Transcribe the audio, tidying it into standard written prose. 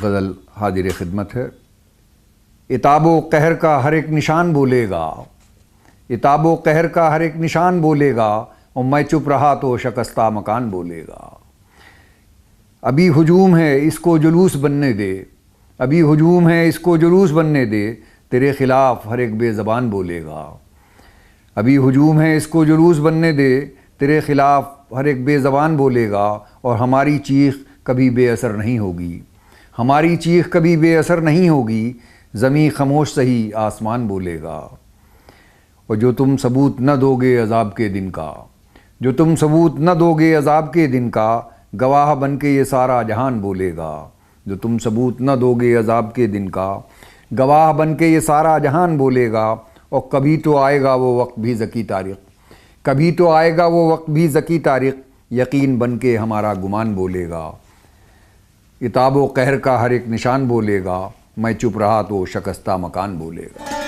गज़ल हाजिर खिदमत है। इताबो कहर का हर एक निशान बोलेगा, इताबो कहर का हर एक निशान बोलेगा, और मैं चुप रहा तो शकस्ता मकान बोलेगा। अभी हुजूम है इसको जुलूस बनने दे, अभी हुजूम है इसको जुलूस बनने दे, तेरे ख़िलाफ़ हर एक बेज़बान बोलेगा। अभी हुजूम है इसको जुलूस बनने दे, तेरे ख़िलाफ़ हर एक बेज़बान बोलेगा, और हमारी चीख कभी बेअसर नहीं होगी, हमारी चीख कभी बेअसर नहीं होगी, ज़मीं खामोश सही आसमान बोलेगा। और जो तुम सबूत न दोगे अज़ाब के दिन का, जो तुम सबूत न दोगे अज़ाब के दिन का, गवाह बन के ये सारा जहान बोलेगा। जो तुम सबूत न दोगे अज़ाब के दिन का, गवाह बन के ये सारा जहान बोलेगा। और कभी तो आएगा वो वक्त भी ज़की तारीख़, कभी तो आएगा वो वक्त भी ज़की तारीख़, यकीन बन के हमारा गुमान बोलेगा। इताबो कहर का हर एक निशान बोलेगा, मैं चुप रहा तो शकस्ता मकान बोलेगा।